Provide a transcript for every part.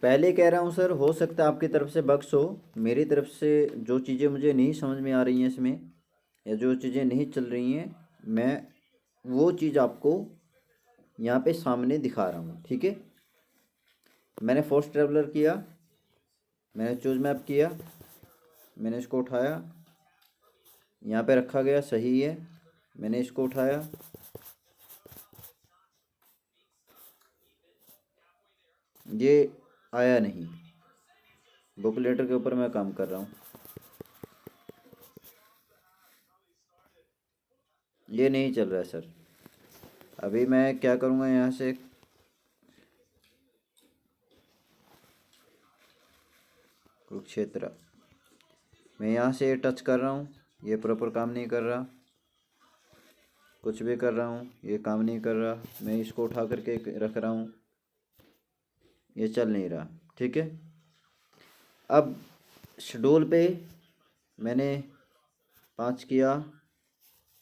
पहले कह रहा हूँ सर, हो सकता है आपकी तरफ से बग्स हो। मेरी तरफ से जो चीज़ें मुझे नहीं समझ में आ रही हैं इसमें, या जो चीज़ें नहीं चल रही हैं, मैं वो चीज़ आपको यहाँ पे सामने दिखा रहा हूँ, ठीक है। मैंने फोर्स ट्रेवलर किया, मैंने चूज मैप किया, मैंने इसको उठाया, यहाँ पे रखा गया, सही है। मैंने इसको उठाया, ये आया नहीं। बुक लेटर के ऊपर मैं काम कर रहा हूँ, ये नहीं चल रहा है सर। अभी मैं क्या करूँगा, यहाँ से कुरुक्षेत्र, मैं यहाँ से टच कर रहा हूँ, ये प्रॉपर काम नहीं कर रहा। कुछ भी कर रहा हूँ, ये काम नहीं कर रहा। मैं इसको उठा करके रख रहा हूँ, ये चल नहीं रहा, ठीक है। अब शेड्यूल पे मैंने 5 किया,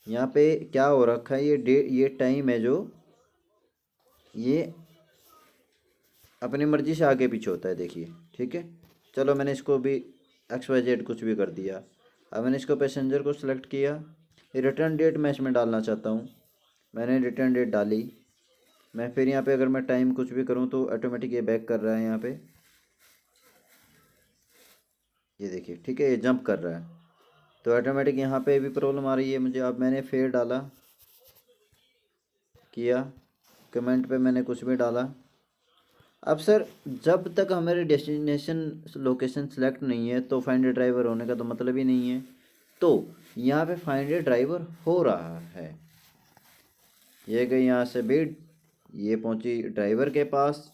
यहाँ पे क्या हो रखा है, ये टाइम है जो ये अपनी मर्ज़ी से आगे पीछे होता है, देखिए, ठीक है। चलो मैंने इसको भी XYZ कुछ भी कर दिया। अब मैंने इसको पैसेंजर को सिलेक्ट किया, रिटर्न डेट मैं इसमें डालना चाहता हूँ, मैंने रिटर्न डेट डाली। मैं फिर यहाँ पे अगर मैं टाइम कुछ भी करूँ तो ऑटोमेटिक ये बैक कर रहा है यहाँ पे, ये देखिए, ठीक है, ये जंप कर रहा है। तो ऑटोमेटिक यहाँ पे भी प्रॉब्लम आ रही है मुझे। अब मैंने फेयर डाला, किया, कमेंट पे मैंने कुछ भी डाला। अब सर, जब तक हमारी डेस्टिनेशन लोकेशन सेलेक्ट नहीं है तो फाइंड ए ड्राइवर होने का तो मतलब ही नहीं है। तो यहाँ पे फाइंड ए ड्राइवर हो रहा है, ये गई यहाँ से बीड, ये पहुँची ड्राइवर के पास।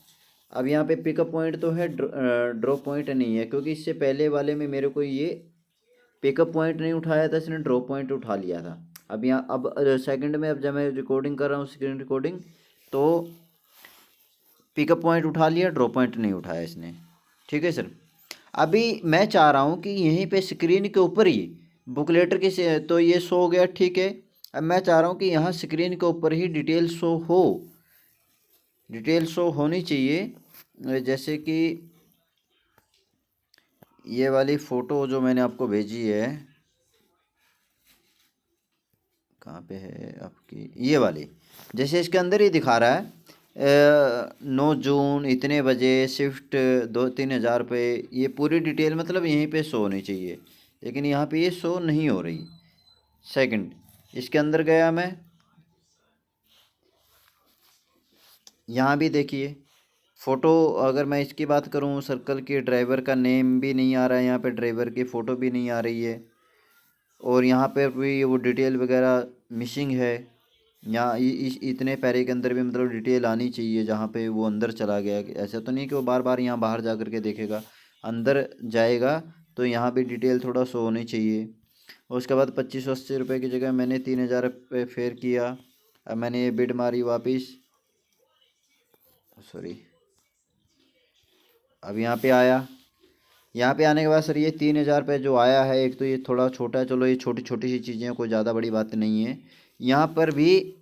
अब यहाँ पे पिकअप पॉइंट तो है, ड्रॉप पॉइंट नहीं है, क्योंकि इससे पहले वाले में मेरे को ये पिकअप पॉइंट नहीं उठाया था, इसने ड्रॉप पॉइंट उठा लिया था। अब यहाँ अब सेकंड में, अब जब मैं रिकॉर्डिंग कर रहा हूँ, स्क्रीन रिकॉर्डिंग, तो पिकअप पॉइंट उठा लिया, ड्रॉप पॉइंट नहीं उठाया इसने, ठीक है सर। अभी मैं चाह रहा हूँ कि यहीं पे स्क्रीन के ऊपर ही बुकलेटर की तो ये शो हो गया, ठीक है। अब मैं चाह रहा हूँ कि यहाँ स्क्रीन के ऊपर ही डिटेल शो हो, डिटेल शो होनी चाहिए। जैसे कि ये वाली फ़ोटो जो मैंने आपको भेजी है, कहाँ पे है आपकी, ये वाली, जैसे इसके अंदर ही दिखा रहा है 9 जून इतने बजे, शिफ्ट 2-3 हज़ार रुपये, ये पूरी डिटेल मतलब यहीं पे शो होनी चाहिए, लेकिन यहाँ पे ये शो नहीं हो रही। सेकंड, इसके अंदर गया मैं, यहाँ भी देखिए फ़ोटो, अगर मैं इसकी बात करूँ सर्कल की, ड्राइवर का नेम भी नहीं आ रहा है यहाँ पे, ड्राइवर की फ़ोटो भी नहीं आ रही है, और यहाँ पे भी वो डिटेल वगैरह मिसिंग है। यहाँ इस इतने पैरे के अंदर भी मतलब डिटेल आनी चाहिए, जहाँ पे वो अंदर चला गया। ऐसा तो नहीं कि वो बार बार यहाँ बाहर जा कर के देखेगा, अंदर जाएगा तो यहाँ भी डिटेल थोड़ा शो होनी चाहिए। उसके बाद 2580 रुपये की जगह मैंने 3000 रुपये फेयर किया। अब मैंने ये बिड मारी वापस, सॉरी, अब यहाँ पे आया। यहाँ पे आने के बाद सर ये 3000 रुपये जो आया है, एक तो ये थोड़ा छोटा है, चलो ये छोटी छोटी सी चीज़ें, कोई ज़्यादा बड़ी बात नहीं है यहाँ पर भी।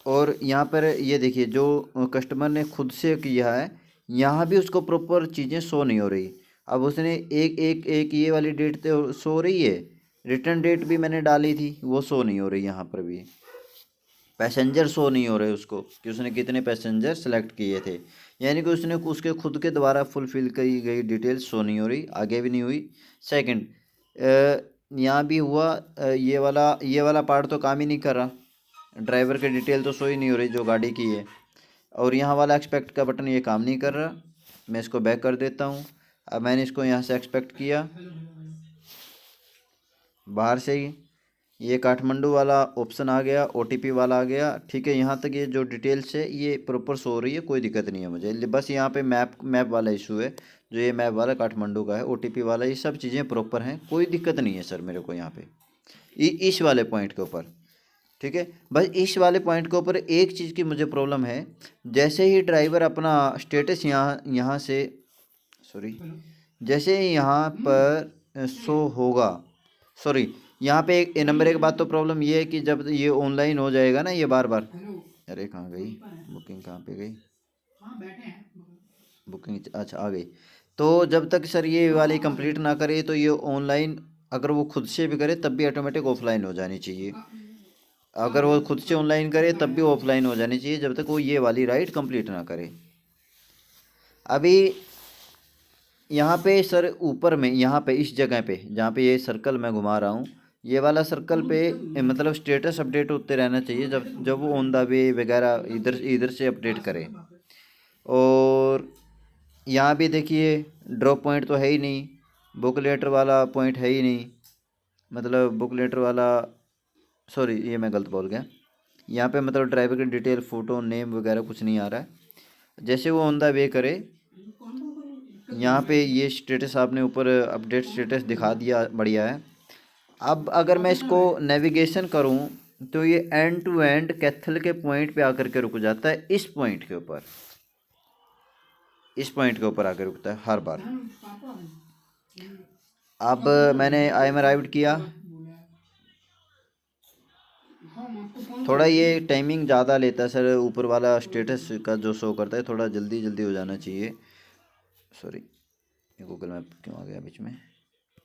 और यहाँ पर ये देखिए, जो कस्टमर ने खुद से किया है, यहाँ भी उसको प्रॉपर चीज़ें शो नहीं हो रही। अब उसने एक एक एक ये वाली डेट तो शो हो रही है, रिटर्न डेट भी मैंने डाली थी, वो शो नहीं हो रही। यहाँ पर भी पैसेंजर शो नहीं हो रहे उसको, कि उसने कितने पैसेंजर सेलेक्ट किए थे, यानी कि उसने उसके खुद के द्वारा फुलफ़िल की गई डिटेल्स शो नहीं हो रही, आगे भी नहीं हुई। सेकंड, यहाँ भी हुआ, ये वाला पार्ट तो काम ही नहीं कर रहा, ड्राइवर की डिटेल तो शो ही नहीं हो रही जो गाड़ी की है। और यहाँ वाला एक्सपेक्ट का बटन ये काम नहीं कर रहा, मैं इसको बैक कर देता हूँ। अब मैंने इसको यहाँ से एक्सपेक्ट किया बाहर से ही, ये काठमांडू वाला ऑप्शन आ गया, OTP वाला आ गया, ठीक है। यहाँ तक ये जो डिटेल्स है ये प्रॉपर शो हो रही है, कोई दिक्कत नहीं है मुझे। बस यहाँ पे मैप वाला इशू है, जो ये मैप वाला काठमांडू का है, OTP वाला, ये सब चीज़ें प्रॉपर हैं, कोई दिक्कत नहीं है सर मेरे को यहाँ पे इस वाले पॉइंट के ऊपर, ठीक है। बस इस वाले पॉइंट के ऊपर एक चीज़ की मुझे प्रॉब्लम है, जैसे ही ड्राइवर अपना स्टेटस यहाँ यहाँ से, सॉरी, जैसे ही यहाँ पर शो होगा, सॉरी, यहाँ पे एक नंबर एक बात तो प्रॉब्लम ये है कि जब ये ऑनलाइन हो जाएगा ना, ये बार बार, अरे कहाँ गई बुकिंग, कहाँ पे गई, बुकिंग अच्छा आ गई। तो जब तक सर ये वाली कंप्लीट ना करे तो ये ऑनलाइन अगर वो खुद से भी करे तब भी ऑटोमेटिक ऑफलाइन हो जानी चाहिए। अगर वो खुद से ऑनलाइन करे तब भी ऑफलाइन हो जानी चाहिए जब तक वो ये वाली राइड कंप्लीट ना करे। अभी यहाँ पे सर ऊपर में यहाँ पे इस जगह पे जहाँ पे ये सर्कल मैं घुमा रहा हूँ, ये वाला सर्कल पे मतलब स्टेटस अपडेट होते रहना चाहिए जब जब वो ऑन द वे वगैरह इधर इधर से अपडेट करे। और यहाँ भी देखिए ड्रॉप पॉइंट तो है ही नहीं, बुक लेटर वाला पॉइंट है ही नहीं, मतलब बुक लेटर वाला, सॉरी ये मैं गलत बोल गया। यहाँ पे मतलब ड्राइवर की डिटेल फ़ोटो नेम वगैरह कुछ नहीं आ रहा है। जैसे वो ऑन द वे करे यहाँ पे ये स्टेटस आपने ऊपर अपडेट स्टेटस दिखा दिया, बढ़िया है। अब अगर मैं इसको नेविगेशन करूँ तो ये एंड टू एंड कैथल के पॉइंट पे आकर के रुक जाता है, इस पॉइंट के ऊपर, इस पॉइंट के ऊपर आकर रुकता है हर बार। अब मैंने आई एम अराइव्ड किया, थोड़ा ये टाइमिंग ज़्यादा लेता है सर, ऊपर वाला स्टेटस का जो शो करता है थोड़ा जल्दी जल्दी हो जाना चाहिए। सॉरी ये गूगल मैप क्यों आ गया बीच में।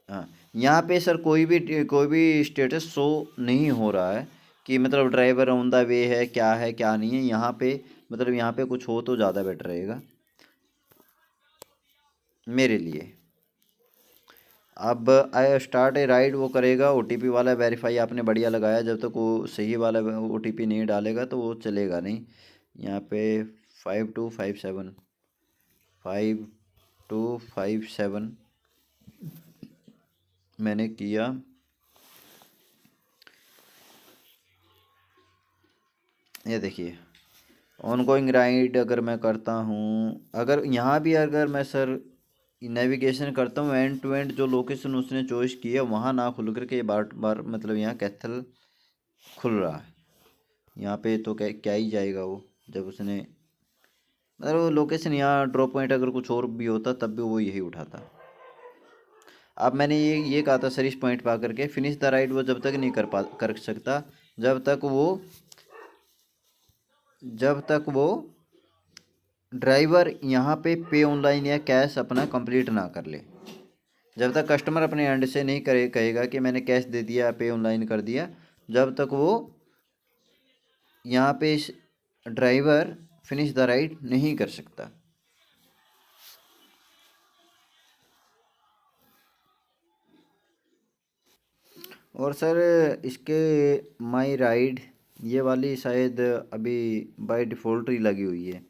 हाँ यहाँ पे सर कोई भी स्टेटस शो नहीं हो रहा है कि मतलब ड्राइवर ऑन द वे है क्या नहीं है यहाँ पे, मतलब यहाँ पे कुछ हो तो ज़्यादा बेटर रहेगा मेरे लिए। अब आई स्टार्ट ए राइड वो करेगा, ओटीपी वाला वेरीफाई आपने बढ़िया लगाया, जब तक वो सही वाला ओटीपी नहीं डालेगा तो वो चलेगा नहीं। यहाँ पे 5257 5257 मैंने किया। ये देखिए ऑनगोइंग राइड अगर मैं करता हूँ, अगर यहाँ भी अगर मैं सर नेविगेशन करता हूँ एंड टू एंड जो लोकेशन उसने चॉइस की है वहाँ ना खुल करके बार बार मतलब यहाँ कैथल खुल रहा है। यहाँ पे तो क्या क्या ही जाएगा वो, जब उसने मतलब वो लोकेशन यहाँ ड्रॉप पॉइंट अगर कुछ और भी होता तब भी वो यही उठाता। अब मैंने ये कहा था सर इस पॉइंट पर आकर के फिनिश द राइड वो जब तक नहीं कर सकता जब तक वो ड्राइवर यहाँ पे ऑनलाइन या कैश अपना कंप्लीट ना कर ले। जब तक कस्टमर अपने एंड से नहीं करे कहेगा कि मैंने कैश दे दिया पे ऑनलाइन कर दिया, जब तक वो यहाँ पे ड्राइवर फिनिश द राइड नहीं कर सकता। और सर इसके माई राइड ये वाली शायद अभी बाय डिफ़ॉल्ट ही लगी हुई है,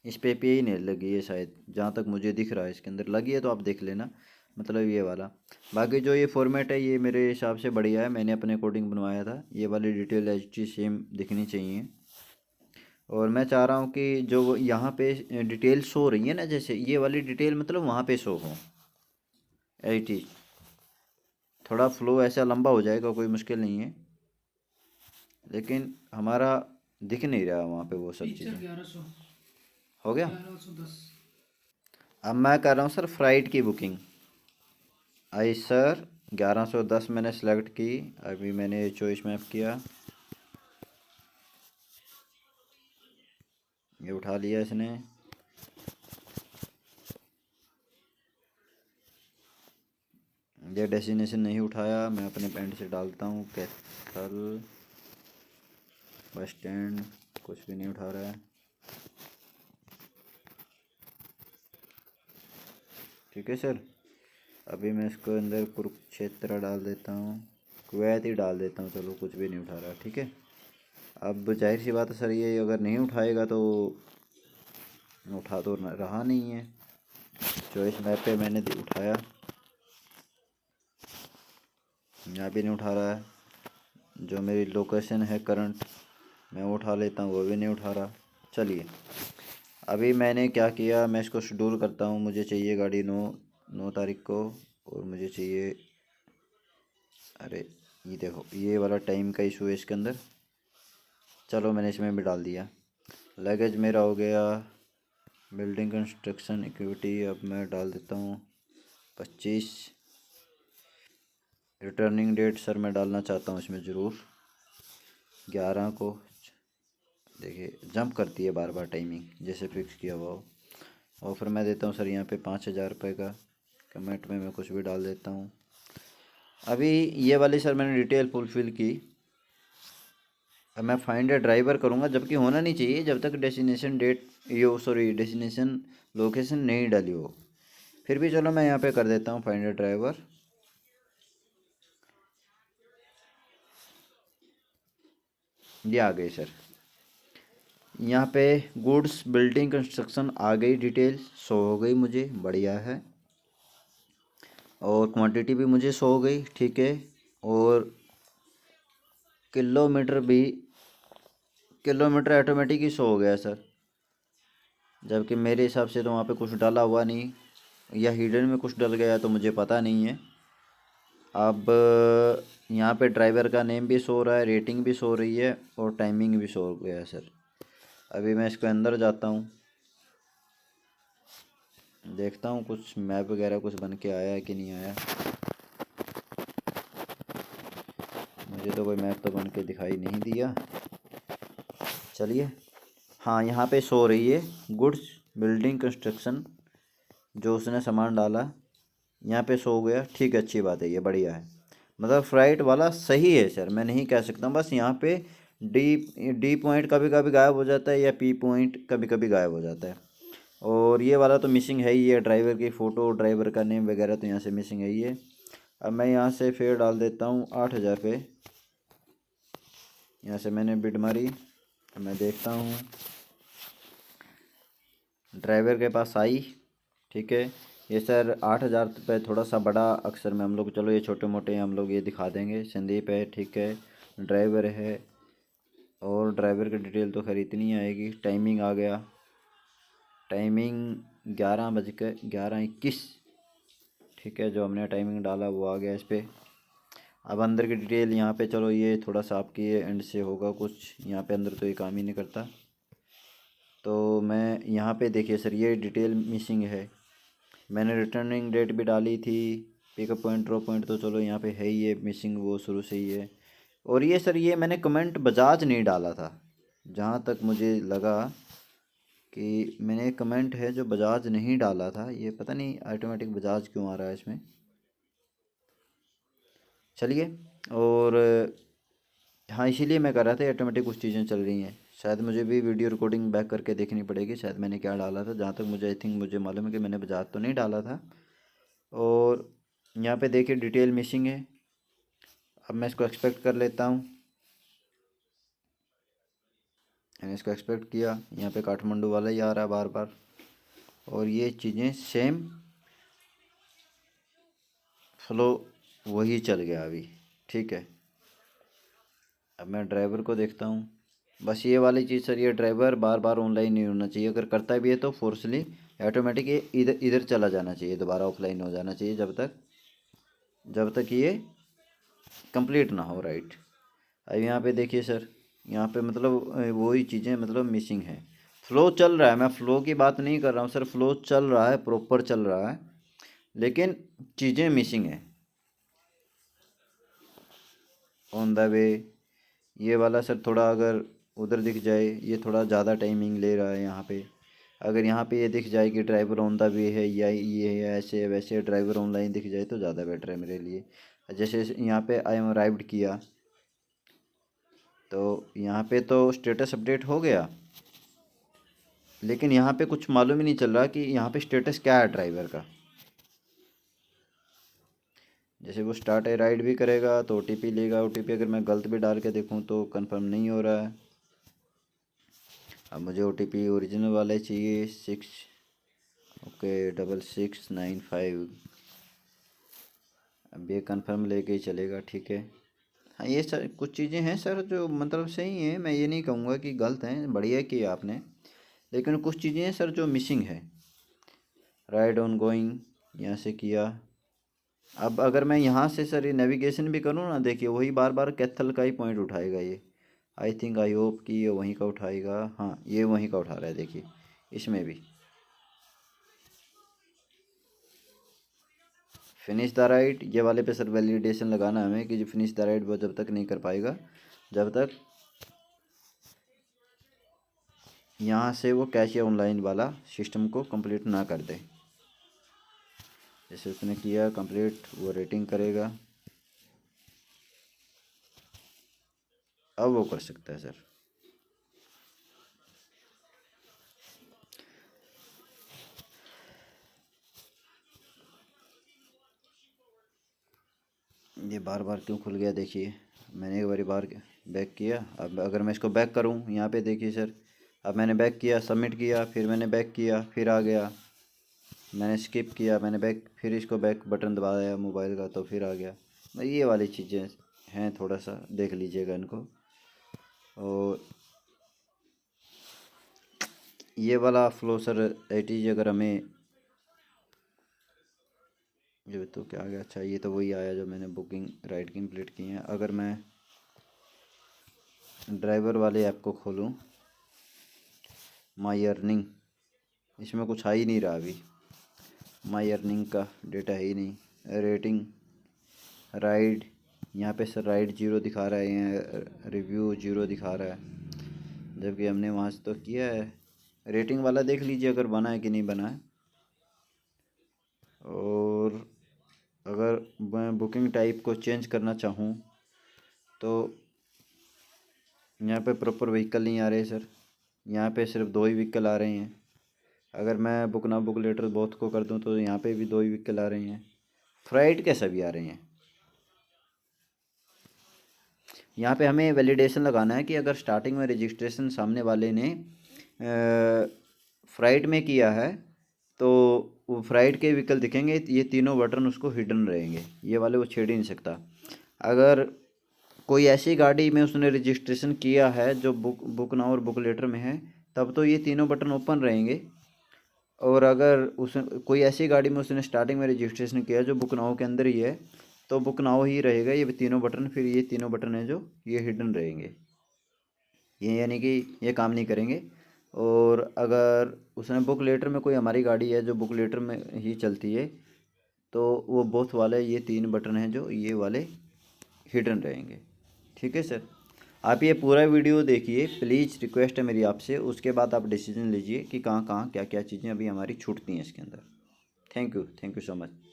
इस पे ही नहीं लगी है शायद, जहाँ तक मुझे दिख रहा है इसके अंदर लगी है तो आप देख लेना, मतलब ये वाला। बाकी जो ये फॉर्मेट है ये मेरे हिसाब से बढ़िया है, मैंने अपने अकॉर्डिंग बनवाया था, ये वाली डिटेल एच सेम दिखनी चाहिए। और मैं चाह रहा हूँ कि जो यहाँ पे डिटेल शो हो रही है ना, जैसे ये वाली डिटेल मतलब वहाँ पे शो हो एच, थोड़ा फ्लो ऐसा लंबा हो जाएगा कोई मुश्किल नहीं है, लेकिन हमारा दिख नहीं रहा वहाँ पे वो सब चीज़ें। हो गया। अब मैं कर रहा हूँ सर फ्लाइट की बुकिंग। आई सर 1110 मैंने सेलेक्ट की, अभी मैंने चॉइस मैप किया, ये उठा लिया इसने। ये डेस्टिनेशन नहीं उठाया, मैं अपने पैंट से डालता हूँ कैथल बस स्टैंड, कुछ भी नहीं उठा रहा है। ठीक है सर, अभी मैं इसको अंदर कुरुक्षेत्र डाल देता हूँ, कुवैत ही डाल देता हूँ, चलो कुछ भी नहीं उठा रहा। ठीक है, अब जाहिर सी बात है सर ये अगर नहीं उठाएगा तो उठा तो रहा नहीं है। चॉइस मैप पे मैंने उठाया, यहाँ भी नहीं उठा रहा है। जो मेरी लोकेशन है करंट मैं वो उठा लेता हूँ, वो भी नहीं उठा रहा। चलिए अभी मैंने क्या किया, मैं इसको शेड्यूल करता हूँ। मुझे चाहिए गाड़ी 9 तारीख को, और मुझे चाहिए, अरे ये देखो ये वाला टाइम का इशू है इसके अंदर, चलो मैंने इसमें भी डाल दिया। लगेज मेरा हो गया बिल्डिंग कंस्ट्रक्शन इक्विटी, अब मैं डाल देता हूँ 25। रिटर्निंग डेट सर मैं डालना चाहता हूँ इसमें ज़रूर 11 को। देखिए जंप करती है बार बार टाइमिंग, जैसे फिक्स किया हुआ हो। ऑफ़र मैं देता हूँ सर यहाँ पे 5,000 रुपये का। कमेंट में मैं कुछ भी डाल देता हूँ। अभी ये वाली सर मैंने डिटेल फुलफ़िल की। अब मैं फाइंड ए ड्राइवर करूँगा, जबकि होना नहीं चाहिए जब तक डेस्टिनेशन डेस्टिनेशन लोकेशन नहीं डाली हो। फिर भी चलो मैं यहाँ पे कर देता हूँ फाइंड ए ड्राइवर। ये आ गई सर। यहाँ पे गुड्स बिल्डिंग कंस्ट्रक्शन आ गई, डिटेल शो हो गई मुझे, बढ़िया है। और क्वांटिटी भी मुझे शो हो गई, ठीक है। और किलोमीटर ऑटोमेटिक ही शो हो गया सर, जबकि मेरे हिसाब से तो वहाँ पे कुछ डाला हुआ नहीं, या हिडन में कुछ डल गया तो मुझे पता नहीं है। अब यहाँ पे ड्राइवर का नेम भी शो हो रहा है, रेटिंग भी शो हो रही है, और टाइमिंग भी शो हो गया है सर। अभी मैं इसके अंदर जाता हूँ, देखता हूँ कुछ मैप वगैरह कुछ बन के आया है कि नहीं आया। मुझे तो कोई मैप तो बन के दिखाई नहीं दिया। चलिए, हाँ यहाँ पे शो रही है गुड्स बिल्डिंग कंस्ट्रक्शन, जो उसने सामान डाला यहाँ पे शो हो गया, ठीक है, अच्छी बात है, ये बढ़िया है। मतलब फ्राइट वाला सही है सर, मैं नहीं कह सकता। बस यहाँ पे डी डी पॉइंट कभी कभी गायब हो जाता है, या पी पॉइंट कभी कभी गायब हो जाता है। और ये वाला तो मिसिंग है ही है, ड्राइवर की फ़ोटो, ड्राइवर का नेम वगैरह तो यहाँ से मिसिंग है ही है। अब मैं यहाँ से फेयर डाल देता हूँ 8,000 पे। यहाँ से मैंने बिड मारी, अब मैं देखता हूँ ड्राइवर के पास आई, ठीक है। ये सर 8,000 रुपये थोड़ा सा बड़ा अक्सर में हम लोग, चलो ये छोटे मोटे हम लोग ये दिखा देंगे। संदीप है, ठीक है, ड्राइवर है, और ड्राइवर की डिटेल तो खैर इतनी आएगी। टाइमिंग आ गया, टाइमिंग 11:21, ठीक है, जो हमने टाइमिंग डाला वो आ गया इस पर। अब अंदर की डिटेल यहाँ पे, चलो ये थोड़ा सा आपकी एंड से होगा कुछ, यहाँ पे अंदर तो ये काम ही नहीं करता। तो मैं यहाँ पे देखिए सर, ये डिटेल मिसिंग है। मैंने रिटर्निंग डेट भी डाली थी, पिकअप पॉइंट ड्रॉप पॉइंट तो चलो यहाँ पे है ही है, मिसिंग वो शुरू से ही है। और ये सर, ये मैंने कमेंट बजाज नहीं डाला था, जहाँ तक मुझे लगा कि मैंने कमेंट है जो बजाज नहीं डाला था। ये पता नहीं ऑटोमेटिक बजाज क्यों आ रहा है इसमें। चलिए, और हाँ, इसीलिए मैं कर रहा था, ऑटोमेटिक कुछ चीज़ें चल रही हैं। शायद मुझे भी वीडियो रिकॉर्डिंग बैक करके देखनी पड़ेगी, शायद मैंने क्या डाला था। जहाँ तक मुझे आई थिंक मुझे मालूम है कि मैंने बजाज तो नहीं डाला था। और यहाँ पे देखिए डिटेल मिसिंग है। अब मैं इसको एक्सपेक्ट कर लेता हूँ, मैंने इसको एक्सपेक्ट किया। यहाँ पे काठमांडू वाला ही आ रहा है बार बार, और ये चीज़ें सेम फ्लो वही चल गया अभी, ठीक है। अब मैं ड्राइवर को देखता हूँ। बस ये वाली चीज़ सर, ये ड्राइवर बार बार ऑनलाइन नहीं होना चाहिए। अगर करता भी है तो फोर्सली ऑटोमेटिक ये इधर इधर चला जाना चाहिए, दोबारा ऑफलाइन हो जाना चाहिए, जब तक ये कंप्लीट ना हो, राइट। अब यहाँ पे देखिए सर, यहाँ पे मतलब वही चीज़ें मतलब मिसिंग है। फ्लो चल रहा है, मैं फ़्लो की बात नहीं कर रहा हूँ सर, फ्लो चल रहा है, प्रॉपर चल रहा है, लेकिन चीज़ें मिसिंग है ऑन द वे। ये वाला सर थोड़ा अगर उधर दिख जाए, ये थोड़ा ज़्यादा टाइमिंग ले रहा है यहाँ पे। अगर यहाँ पे ये दिख जाए कि ड्राइवर ऑन द वे है, या ये है ऐसे वैसे, ड्राइवर ऑनलाइन दिख जाए तो ज़्यादा बेटर है मेरे लिए। जैसे यहाँ पे आई एम अराइव्ड किया, तो यहाँ पे तो स्टेटस अपडेट हो गया, लेकिन यहाँ पे कुछ मालूम ही नहीं चल रहा कि यहाँ पे स्टेटस क्या है ड्राइवर का। जैसे वो स्टार्ट ए राइड भी करेगा तो ओटीपी लेगा, ओटीपी अगर मैं गलत भी डाल के देखूँ तो कंफर्म नहीं हो रहा है। अब मुझे ओटीपी ओरिजिनल वाला ही चाहिए, 6, ओके, 6695। अब ये कंफर्म लेके ही चलेगा, ठीक है। हाँ, ये सर कुछ चीज़ें हैं सर जो मतलब सही हैं, मैं ये नहीं कहूँगा कि गलत हैं, बढ़िया किया आपने, लेकिन कुछ चीज़ें हैं सर जो मिसिंग है। राइड ऑन गोइंग यहाँ से किया। अब अगर मैं यहाँ से सर ये नेविगेशन भी करूँ ना, देखिए वही बार बार कैथल का ही पॉइंट उठाएगा ये। आई थिंक, आई होप कि ये वहीं का उठाएगा। हाँ, ये वहीं का उठा रहा है, देखिए इसमें भी। फिनिश द राइड, ये वाले पे सर वैलिडेशन लगाना है हमें कि जो फिनिश द राइड वो जब तक नहीं कर पाएगा, जब तक यहाँ से वो कैश या ऑनलाइन वाला सिस्टम को कंप्लीट ना कर दे। जैसे उसने किया कंप्लीट, वो रेटिंग करेगा, अब वो कर सकता है सर। ये बार बार क्यों खुल गया, देखिए मैंने एक बार बैक किया। अब अगर मैं इसको बैक करूं, यहाँ पे देखिए सर, अब मैंने बैक किया, सबमिट किया, फिर मैंने बैक किया, फिर आ गया, मैंने स्किप किया, मैंने बैक, फिर इसको बैक बटन दबाया मोबाइल का तो फिर आ गया। ये वाली चीज़ें हैं, थोड़ा सा देख लीजिएगा इनको। और ये वाला फ्लो सर एट इज, अगर हमें ये तो क्या आ गया, अच्छा ये तो वही आया जो मैंने बुकिंग राइड कंप्लीट की है। अगर मैं ड्राइवर वाले ऐप को खोलूँ, माई अर्निंग, इसमें कुछ आ ही नहीं रहा अभी, माई अर्निंग का डेटा है ही नहीं। रेटिंग, राइड, यहाँ पे सर राइड 0 दिखा रहा है, यहाँ रिव्यू 0 दिखा रहा है, जबकि हमने वहाँ से तो किया है। रेटिंग वाला देख लीजिए अगर बना है कि नहीं बना है। और अगर मैं बुकिंग टाइप को चेंज करना चाहूँ तो यहाँ पे प्रॉपर व्हीकल नहीं आ रहे सर, यहाँ पे सिर्फ 2 ही व्हीकल आ रहे हैं। अगर मैं बुक ना बुक लेटर बोथ को कर दूँ तो यहाँ पे भी 2 ही व्हीकल आ रहे हैं। फ्राइट कैसे भी आ रहे हैं। यहाँ पे हमें वैलिडेशन लगाना है कि अगर स्टार्टिंग में रजिस्ट्रेशन सामने वाले ने फ्राइट में किया है तो वो फ्राइट के व्हीकल दिखेंगे, ये तीनों बटन उसको हिडन रहेंगे, ये वाले वो छेड़ ही नहीं सकता। अगर कोई ऐसी गाड़ी में उसने रजिस्ट्रेशन किया है जो बुक नाउ और बुक लेटर में है, तब तो ये तीनों बटन ओपन रहेंगे। और अगर उस कोई ऐसी गाड़ी में उसने स्टार्टिंग में रजिस्ट्रेशन किया जो बुक नाउ के अंदर ही है, तो बुक नाउ ही रहेगा ये तीनों बटन, फिर ये तीनों बटन है जो ये हिडन रहेंगे, ये यानी कि ये काम नहीं करेंगे। और अगर उसने बुक लेटर में, कोई हमारी गाड़ी है जो बुक लेटर में ही चलती है, तो वो बोथ वाले ये 3 बटन हैं जो ये वाले हिडन रहेंगे। ठीक है सर, आप ये पूरा वीडियो देखिए प्लीज़, रिक्वेस्ट है मेरी आपसे। उसके बाद आप डिसीजन लीजिए कि कहाँ कहाँ क्या क्या चीज़ें अभी हमारी छूटती हैं इसके अंदर। Thank you so much.